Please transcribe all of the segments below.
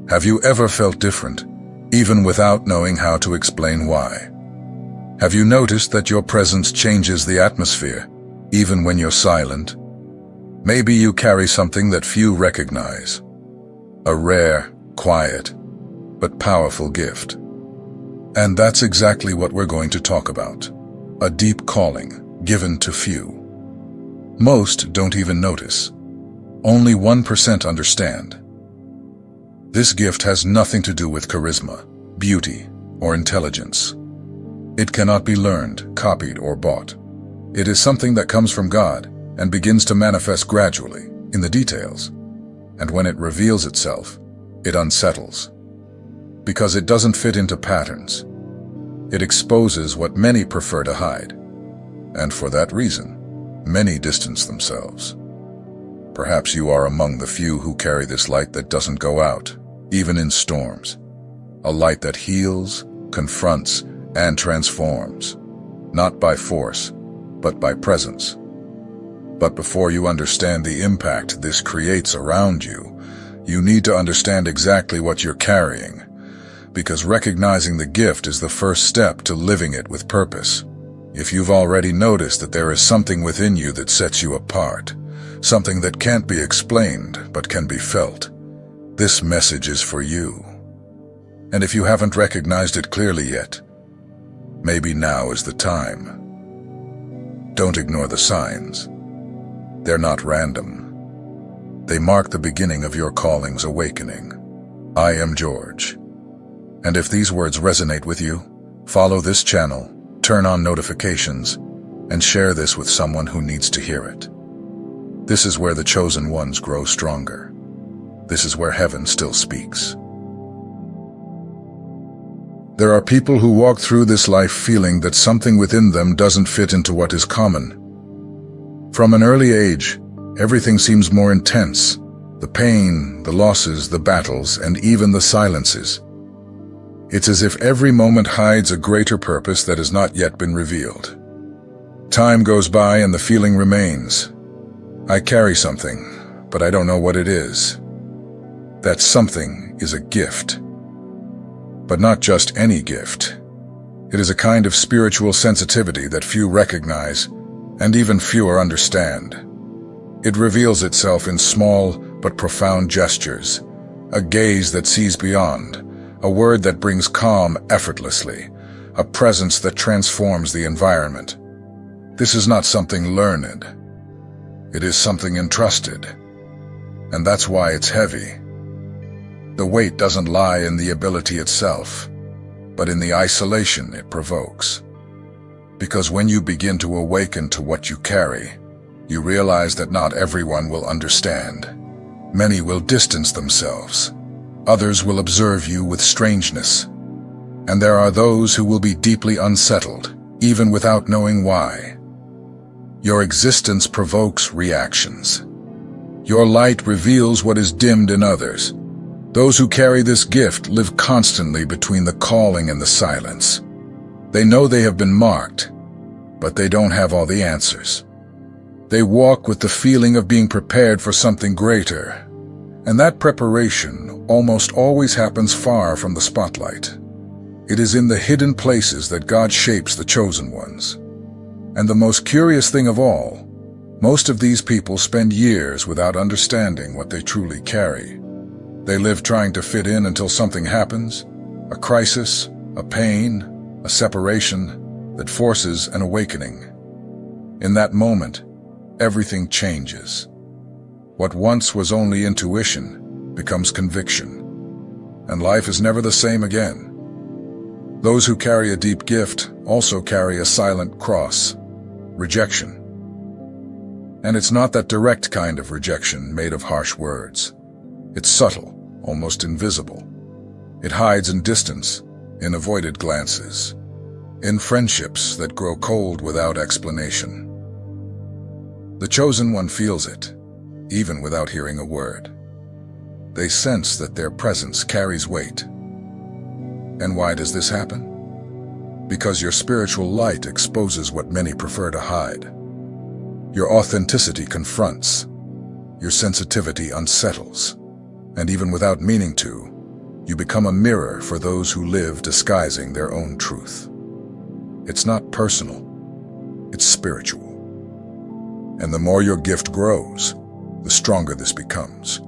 Have you ever felt different, even without knowing how to explain why? Have you noticed that your presence changes the atmosphere, even when you're silent? Maybe you carry something that few recognize. A rare, quiet, but powerful gift. And that's exactly what we're going to talk about. A deep calling, given to few. Most don't even notice. Only 1% understand. This gift has nothing to do with charisma, beauty, or intelligence. It cannot be learned, copied, or bought. It is something that comes from God and begins to manifest gradually, in the details. And when it reveals itself, it unsettles. Because it doesn't fit into patterns. It exposes what many prefer to hide. And for that reason, many distance themselves. Perhaps you are among the few who carry this light that doesn't go out, even in storms. A light that heals, confronts, and transforms. Not by force, but by presence. But before you understand the impact this creates around you, you need to understand exactly what you're carrying. Because recognizing the gift is the first step to living it with purpose. If you've already noticed that there is something within you that sets you apart, something that can't be explained but can be felt, this message is for you. And if you haven't recognized it clearly yet, maybe now is the time. Don't ignore the signs. They're not random. They mark the beginning of your calling's awakening. I am George. And if these words resonate with you, follow this channel, turn on notifications, and share this with someone who needs to hear it. This is where the chosen ones grow stronger. This is where heaven still speaks. There are people who walk through this life feeling that something within them doesn't fit into what is common. From an early age, everything seems more intense. The pain, the losses, the battles, and even the silences. It's as if every moment hides a greater purpose that has not yet been revealed. Time goes by and the feeling remains. I carry something, but I don't know what it is. That something is a gift. But not just any gift. It is a kind of spiritual sensitivity that few recognize, and even fewer understand. It reveals itself in small but profound gestures, a gaze that sees beyond, a word that brings calm effortlessly, a presence that transforms the environment. This is not something learned. It is something entrusted. And that's why it's heavy. The weight doesn't lie in the ability itself, but in the isolation it provokes. Because when you begin to awaken to what you carry, you realize that not everyone will understand. Many will distance themselves. Others will observe you with strangeness. And there are those who will be deeply unsettled, even without knowing why. Your existence provokes reactions. Your light reveals what is dimmed in others. Those who carry this gift live constantly between the calling and the silence. They know they have been marked, but they don't have all the answers. They walk with the feeling of being prepared for something greater, and that preparation almost always happens far from the spotlight. It is in the hidden places that God shapes the chosen ones. And the most curious thing of all, most of these people spend years without understanding what they truly carry. They live trying to fit in until something happens, a crisis, a pain, a separation that forces an awakening. In that moment, everything changes. What once was only intuition becomes conviction, and life is never the same again. Those who carry a deep gift also carry a silent cross, rejection. And it's not that direct kind of rejection made of harsh words. It's subtle, almost invisible. It hides in distance, in avoided glances, in friendships that grow cold without explanation. The chosen one feels it, even without hearing a word. They sense that their presence carries weight. And why does this happen? Because your spiritual light exposes what many prefer to hide. Your authenticity confronts. Your sensitivity unsettles. And even without meaning to, You become a mirror for those who live disguising their own truth. It's not personal, it's spiritual. And the more your gift grows, the stronger this becomes.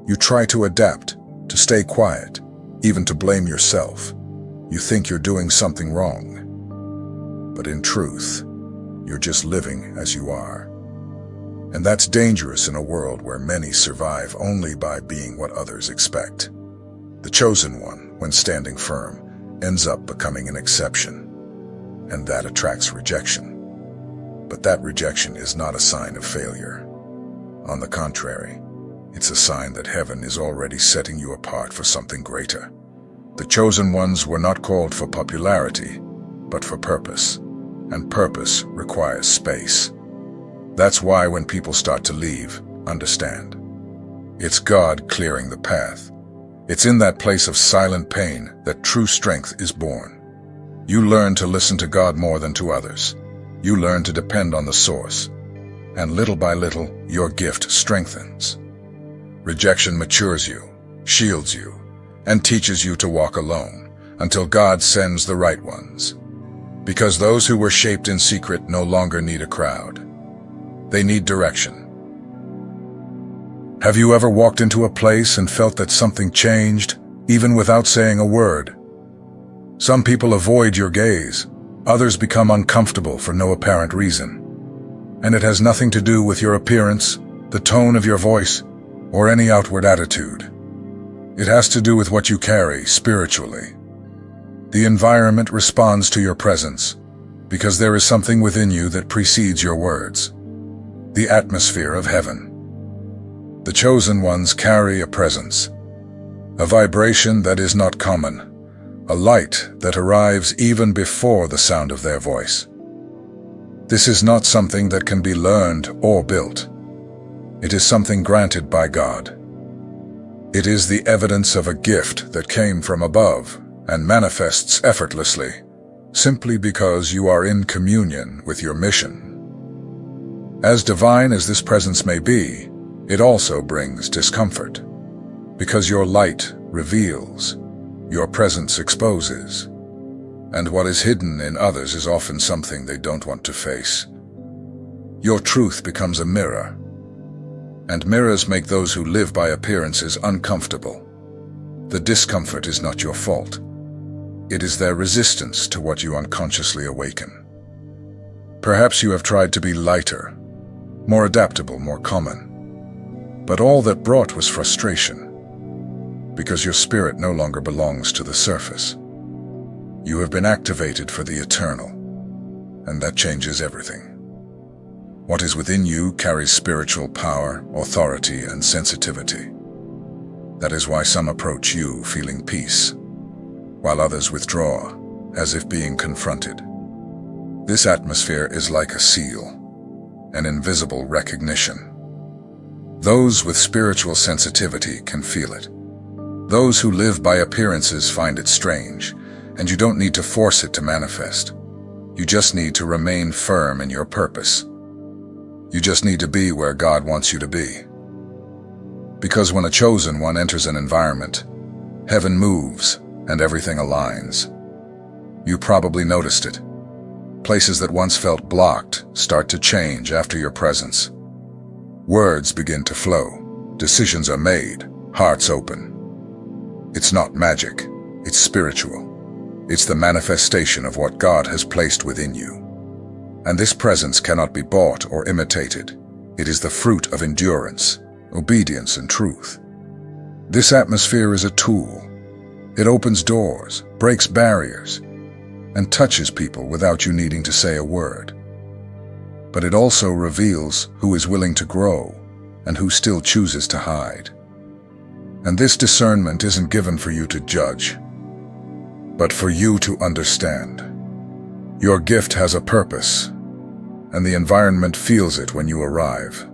You try to adapt, to stay quiet, even to blame yourself. You think you're doing something wrong. But in truth, you're just living as you are. And that's dangerous in a world where many survive only by being what others expect. The chosen one, when standing firm, ends up becoming an exception. And that attracts rejection. But that rejection is not a sign of failure. On the contrary, it's a sign that heaven is already setting you apart for something greater. The chosen ones were not called for popularity, but for purpose. And purpose requires space. That's why when people start to leave, understand. It's God clearing the path. It's in that place of silent pain that true strength is born. You learn to listen to God more than to others. You learn to depend on the source. And little by little, your gift strengthens. Rejection matures you, shields you, and teaches you to walk alone until God sends the right ones. Because those who were shaped in secret no longer need a crowd. They need direction. Have you ever walked into a place and felt that something changed, even without saying a word? Some people avoid your gaze. Others become uncomfortable for no apparent reason. And it has nothing to do with your appearance, the tone of your voice, or any outward attitude. It has to do with what you carry spiritually. The environment responds to your presence, because there is something within you that precedes your words. The atmosphere of heaven. The chosen ones carry a presence, a vibration that is not common, a light that arrives even before the sound of their voice. This is not something that can be learned or built. It is something granted by God. It is the evidence of a gift that came from above and manifests effortlessly, simply because you are in communion with your mission. As divine as this presence may be, it also brings discomfort, because your light reveals, your presence exposes, and what is hidden in others is often something they don't want to face. Your truth becomes a mirror, and mirrors make those who live by appearances uncomfortable. The discomfort is not your fault. It is their resistance to what you unconsciously awaken. Perhaps you have tried to be lighter, more adaptable, more common. But all that brought was frustration, because your spirit no longer belongs to the surface. You have been activated for the eternal, and that changes everything. What is within you carries spiritual power, authority, and sensitivity. That is why some approach you feeling peace, while others withdraw, as if being confronted. This atmosphere is like a seal, an invisible recognition. Those with spiritual sensitivity can feel it. Those who live by appearances find it strange, and you don't need to force it to manifest. You just need to remain firm in your purpose. You just need to be where God wants you to be. Because when a chosen one enters an environment, heaven moves and everything aligns. You probably noticed it. Places that once felt blocked start to change after your presence. Words begin to flow, decisions are made, hearts open. It's not magic, it's spiritual. It's the manifestation of what God has placed within you. And this presence cannot be bought or imitated. It is the fruit of endurance, obedience, and truth. This atmosphere is a tool. It opens doors, breaks barriers, and touches people without you needing to say a word. But it also reveals who is willing to grow and who still chooses to hide. And this discernment isn't given for you to judge, but for you to understand. Your gift has a purpose, and the environment feels it when you arrive.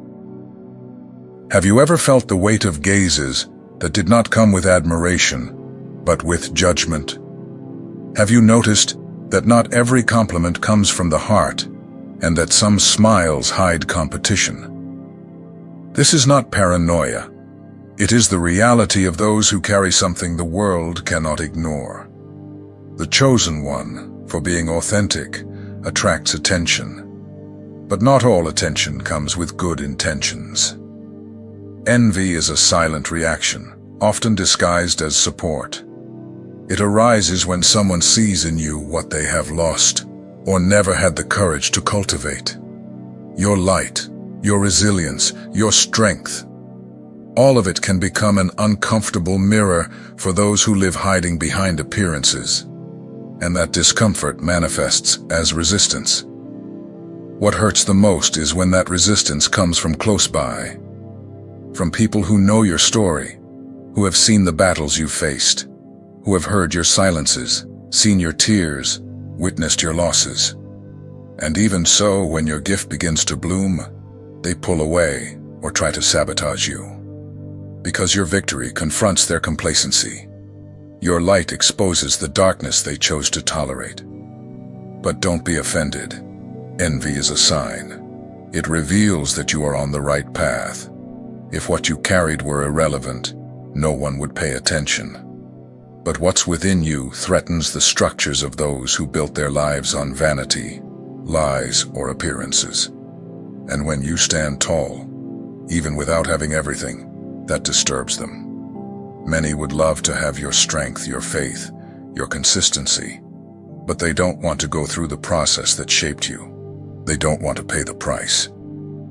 Have you ever felt the weight of gazes that did not come with admiration, but with judgment? Have you noticed that not every compliment comes from the heart, and that some smiles hide competition? This is not paranoia. It is the reality of those who carry something the world cannot ignore. The chosen one, for being authentic, attracts attention. But not all attention comes with good intentions. Envy is a silent reaction, often disguised as support. It arises when someone sees in you what they have lost or never had the courage to cultivate. Your light, your resilience, your strength. All of it can become an uncomfortable mirror for those who live hiding behind appearances. And that discomfort manifests as resistance. What hurts the most is when that resistance comes from close by. From people who know your story, who have seen the battles you've faced, who have heard your silences, seen your tears, witnessed your losses. And even so, when your gift begins to bloom, they pull away or try to sabotage you. Because your victory confronts their complacency. Your light exposes the darkness they chose to tolerate. But don't be offended. Envy is a sign. It reveals that you are on the right path. If what you carried were irrelevant, no one would pay attention. But what's within you threatens the structures of those who built their lives on vanity, lies, or appearances. And when you stand tall, even without having everything, that disturbs them. Many would love to have your strength, your faith, your consistency, but they don't want to go through the process that shaped you. They don't want to pay the price.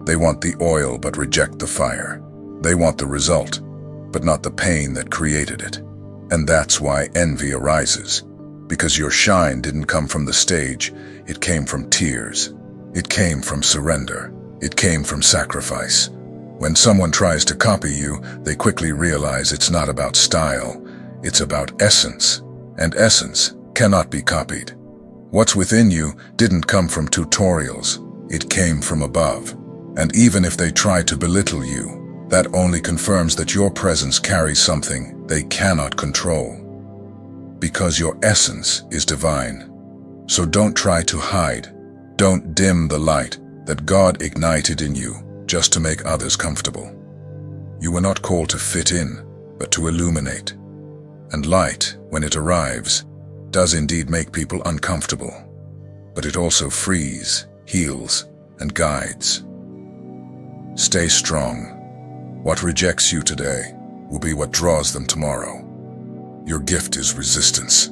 They want the oil but reject the fire. They want the result, but not the pain that created it. And that's why envy arises. Because your shine didn't come from the stage, it came from tears. It came from surrender. It came from sacrifice. When someone tries to copy you, they quickly realize it's not about style, it's about essence. And essence cannot be copied. What's within you didn't come from tutorials, it came from above. And even if they try to belittle you, that only confirms that your presence carries something they cannot control. Because your essence is divine. So don't try to hide. Don't dim the light that God ignited in you just to make others comfortable. You were not called to fit in, but to illuminate. And light, when it arrives, does indeed make people uncomfortable. But it also frees, heals, and guides. Stay strong. What rejects you today will be what draws them tomorrow. Your gift is resistance,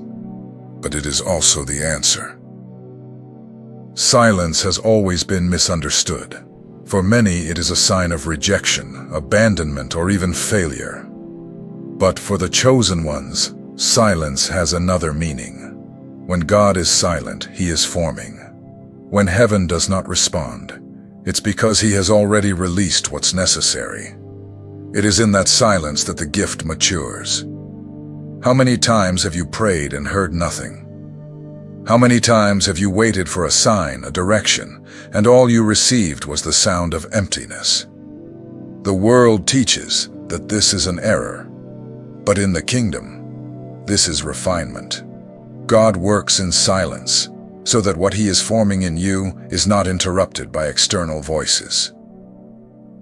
but it is also the answer. Silence has always been misunderstood. For many, it is a sign of rejection, abandonment, or even failure. But for the chosen ones, silence has another meaning. When God is silent, He is forming. When heaven does not respond, it's because He has already released what's necessary. It is in that silence that the gift matures. How many times have you prayed and heard nothing? How many times have you waited for a sign, a direction, and all you received was the sound of emptiness? The world teaches that this is an error, but in the kingdom, this is refinement. God works in silence, so that what He is forming in you is not interrupted by external voices.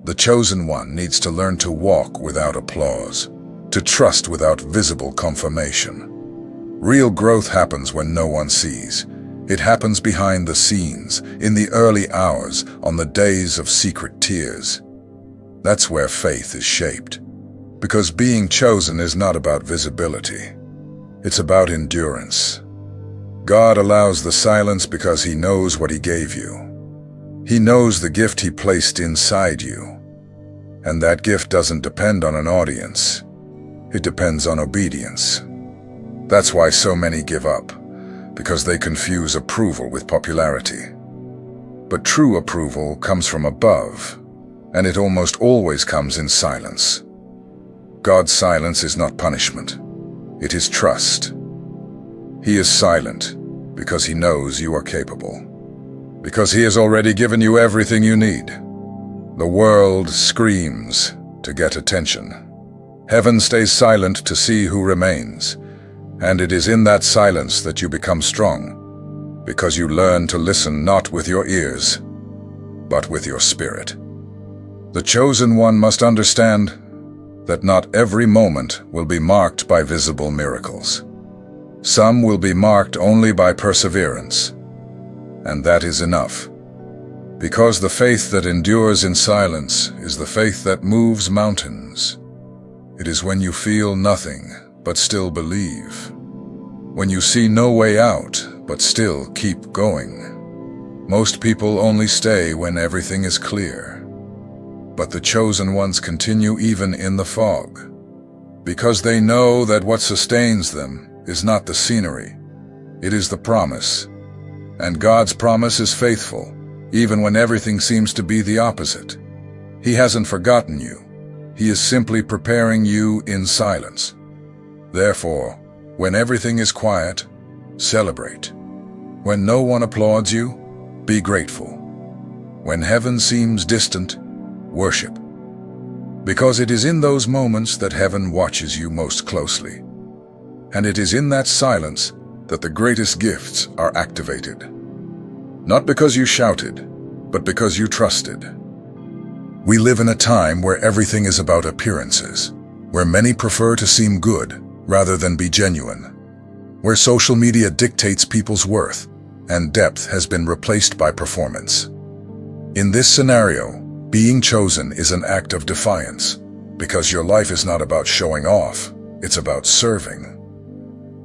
The chosen one needs to learn to walk without applause, to trust without visible confirmation. Real growth happens when no one sees. It happens behind the scenes, in the early hours, on the days of secret tears. That's where faith is shaped. Because being chosen is not about visibility. It's about endurance. God allows the silence because He knows what He gave you. He knows the gift He placed inside you. And that gift doesn't depend on an audience. It depends on obedience. That's why so many give up, because they confuse approval with popularity. But true approval comes from above, and it almost always comes in silence. God's silence is not punishment. It is trust. He is silent because He knows you are capable. Because He has already given you everything you need. The world screams to get attention. Heaven stays silent to see who remains. And it is in that silence that you become strong, because you learn to listen not with your ears, but with your spirit. The chosen one must understand that not every moment will be marked by visible miracles. Some will be marked only by perseverance, and that is enough. Because the faith that endures in silence is the faith that moves mountains. It is when you feel nothing, but still believe. When you see no way out, but still keep going. Most people only stay when everything is clear. But the chosen ones continue even in the fog, because they know that what sustains them is not the scenery, it is the promise. And God's promise is faithful, even when everything seems to be the opposite. He hasn't forgotten you. He is simply preparing you in silence. Therefore, when everything is quiet, celebrate. When no one applauds you, be grateful. When heaven seems distant, worship. Because it is in those moments that heaven watches you most closely. And it is in that silence that the greatest gifts are activated. Not because you shouted, but because you trusted. We live in a time where everything is about appearances, where many prefer to seem good rather than be genuine, where social media dictates people's worth and depth has been replaced by performance. In this scenario, being chosen is an act of defiance, because your life is not about showing off, it's about serving.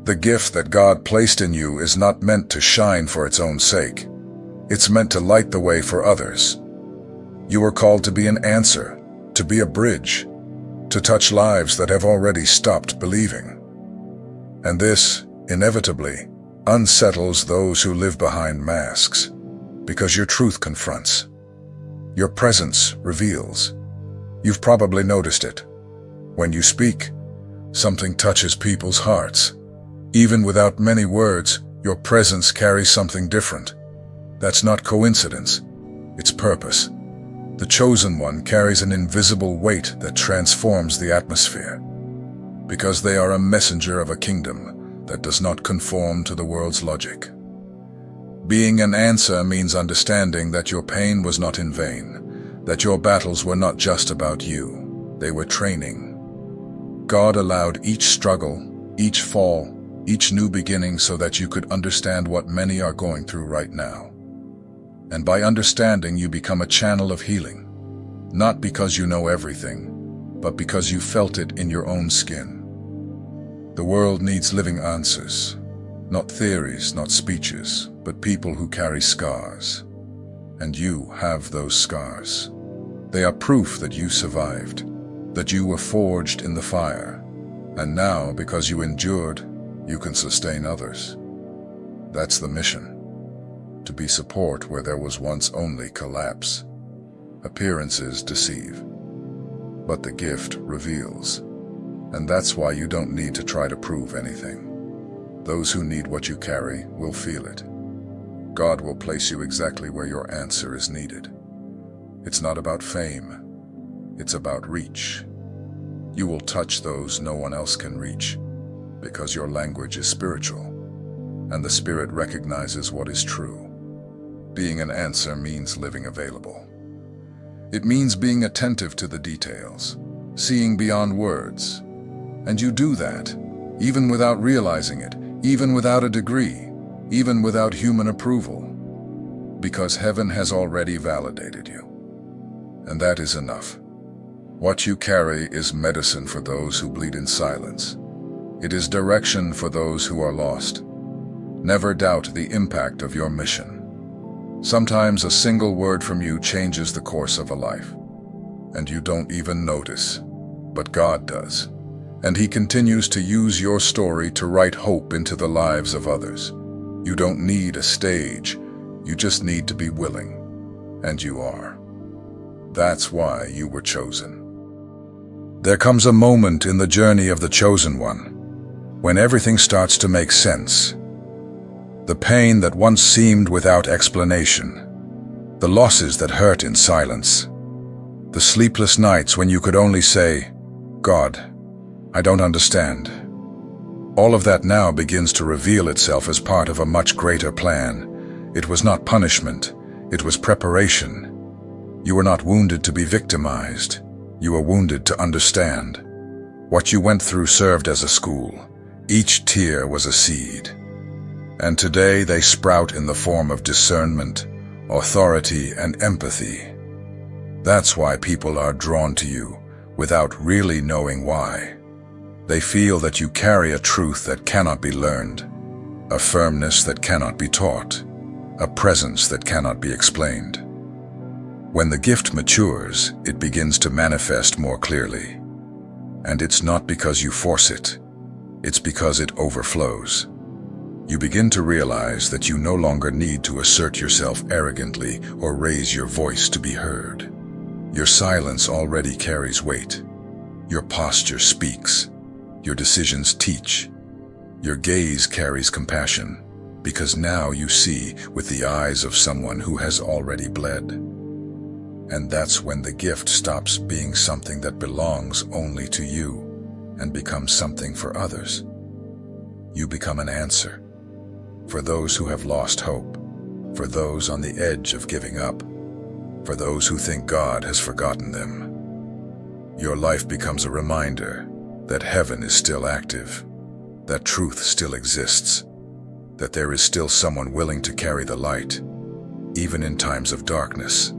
The gift that God placed in you is not meant to shine for its own sake. It's meant to light the way for others. You are called to be an answer, to be a bridge, to touch lives that have already stopped believing. And this, inevitably, unsettles those who live behind masks, because your truth confronts. Your presence reveals. You've probably noticed it. When you speak, something touches people's hearts. Even without many words, your presence carries something different. That's not coincidence, it's purpose. The chosen one carries an invisible weight that transforms the atmosphere, because they are a messenger of a kingdom that does not conform to the world's logic. Being an answer means understanding that your pain was not in vain, that your battles were not just about you, they were training. God allowed each struggle, each fall, each new beginning so that you could understand what many are going through right now. And by understanding, you become a channel of healing, not because you know everything, but because you felt it in your own skin. The world needs living answers, not theories, not speeches, but people who carry scars. And you have those scars. They are proof that you survived, that you were forged in the fire, and now, because you endured, you can sustain others. That's the mission. To be support where there was once only collapse. Appearances deceive, but the gift reveals. And that's why you don't need to try to prove anything. Those who need what you carry will feel it. God will place you exactly where your answer is needed. It's not about fame, it's about reach. You will touch those no one else can reach, because your language is spiritual, and the Spirit recognizes what is true. Being an answer means living available. It means being attentive to the details, seeing beyond words. And you do that, even without realizing it, even without a degree, even without human approval, because heaven has already validated you. And that is enough. What you carry is medicine for those who bleed in silence. It is direction for those who are lost. Never doubt the impact of your mission. Sometimes a single word from you changes the course of a life, and you don't even notice, but God does. And He continues to use your story to write hope into the lives of others. You don't need a stage, you just need to be willing, and you are. That's why you were chosen. There comes a moment in the journey of the chosen one, when everything starts to make sense. The pain that once seemed without explanation, the losses that hurt in silence, the sleepless nights when you could only say, God, I don't understand. All of that now begins to reveal itself as part of a much greater plan. It was not punishment, it was preparation. You were not wounded to be victimized, you were wounded to understand. What you went through served as a school. Each tear was a seed. And today they sprout in the form of discernment, authority, and empathy. That's why people are drawn to you, without really knowing why. They feel that you carry a truth that cannot be learned, a firmness that cannot be taught, a presence that cannot be explained. When the gift matures, it begins to manifest more clearly. And it's not because you force it, it's because it overflows. You begin to realize that you no longer need to assert yourself arrogantly or raise your voice to be heard. Your silence already carries weight. Your posture speaks. Your decisions teach. Your gaze carries compassion, because now you see with the eyes of someone who has already bled. And that's when the gift stops being something that belongs only to you and becomes something for others. You become an answer for those who have lost hope, for those on the edge of giving up, for those who think God has forgotten them. Your life becomes a reminder that heaven is still active, that truth still exists, that there is still someone willing to carry the light, even in times of darkness.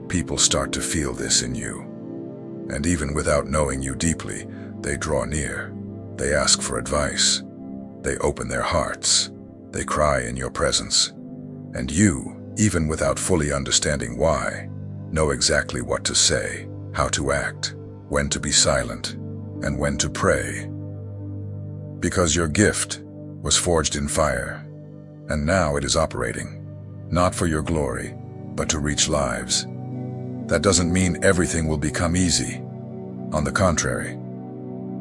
People start to feel this in you. And even without knowing you deeply, they draw near. They ask for advice. They open their hearts. They cry in your presence. And you, even without fully understanding why, know exactly what to say, how to act, when to be silent, and when to pray. Because your gift was forged in fire, and now it is operating, not for your glory, but to reach lives. That doesn't mean everything will become easy. On the contrary,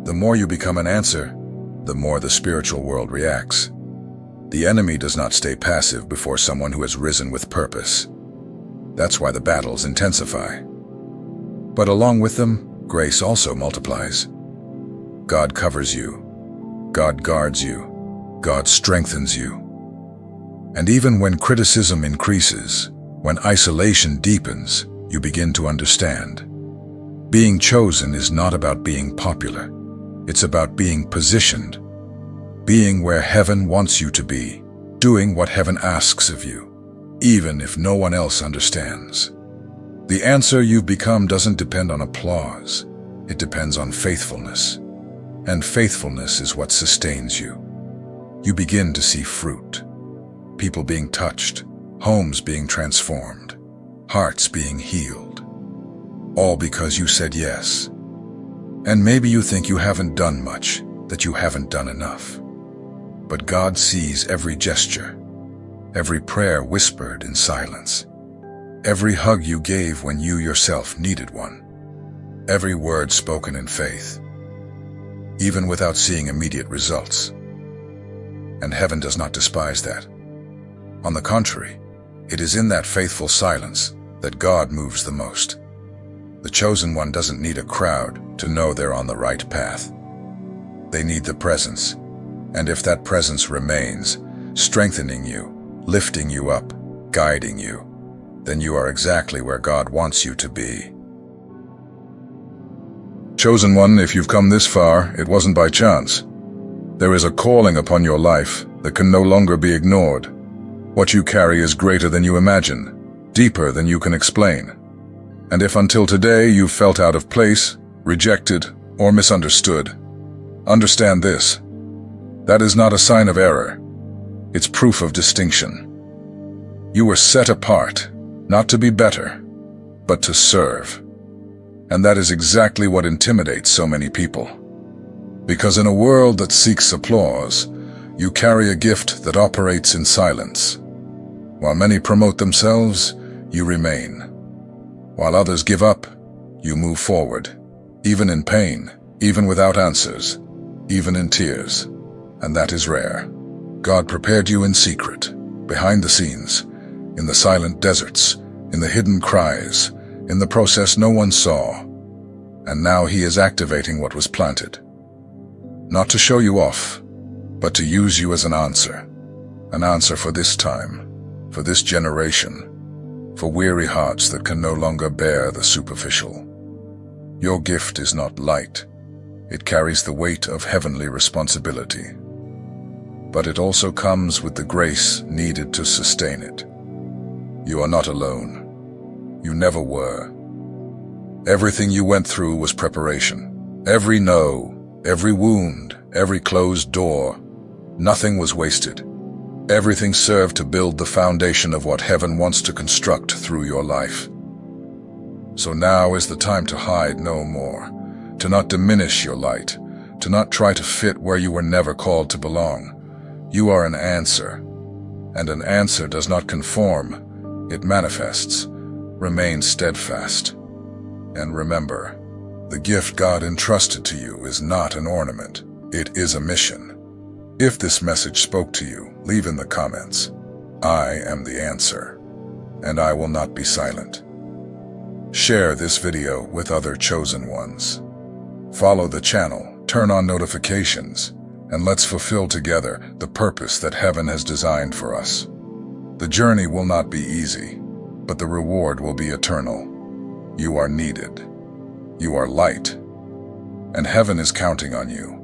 the more you become an answer, the more the spiritual world reacts. The enemy does not stay passive before someone who has risen with purpose. That's why the battles intensify. But along with them, grace also multiplies. God covers you. God guards you. God strengthens you. And even when criticism increases, when isolation deepens, you begin to understand. Being chosen is not about being popular. It's about being positioned, being where heaven wants you to be, doing what heaven asks of you, even if no one else understands. The answer you've become doesn't depend on applause. It depends on faithfulness. And faithfulness is what sustains you. You begin to see fruit. People being touched, homes being transformed, hearts being healed, all because you said yes. And maybe you think you haven't done much, that you haven't done enough. But God sees every gesture, every prayer whispered in silence, every hug you gave when you yourself needed one, every word spoken in faith, even without seeing immediate results. And heaven does not despise that. On the contrary, it is in that faithful silence that God moves the most. The chosen one doesn't need a crowd to know they're on the right path. They need the presence, and if that presence remains, strengthening you, lifting you up, guiding you, then you are exactly where God wants you to be. Chosen one, if you've come this far, it wasn't by chance. There is a calling upon your life that can no longer be ignored. What you carry is greater than you imagine, deeper than you can explain. And if until today you've felt out of place, rejected, or misunderstood, understand this. That is not a sign of error. It's proof of distinction. You were set apart, not to be better, but to serve. And that is exactly what intimidates so many people. Because in a world that seeks applause, you carry a gift that operates in silence. While many promote themselves, you remain. While others give up, you move forward, even in pain, even without answers, even in tears. And that is rare. God prepared you in secret, behind the scenes, in the silent deserts, in the hidden cries, in the process no one saw. And now He is activating what was planted. Not to show you off, but to use you as an answer for this time, for this generation, for weary hearts that can no longer bear the superficial. Your gift is not light, It carries the weight of heavenly responsibility. But it also comes with the grace needed to sustain it. You are not alone. You never were. Everything you went through was preparation. Every no, every wound, every closed door, nothing was wasted. Everything served to build the foundation of what heaven wants to construct through your life. So now is the time to hide no more, to not diminish your light, to not try to fit where you were never called to belong. You are an answer, and an answer does not conform, it manifests. Remain steadfast. And remember, the gift God entrusted to you is not an ornament, it is a mission. If this message spoke to you, leave in the comments, "I am the answer," and I will not be silent. Share this video with other chosen ones. Follow the channel, turn on notifications, and let's fulfill together the purpose that heaven has designed for us. The journey will not be easy, but the reward will be eternal. You are needed. You are light, and heaven is counting on you.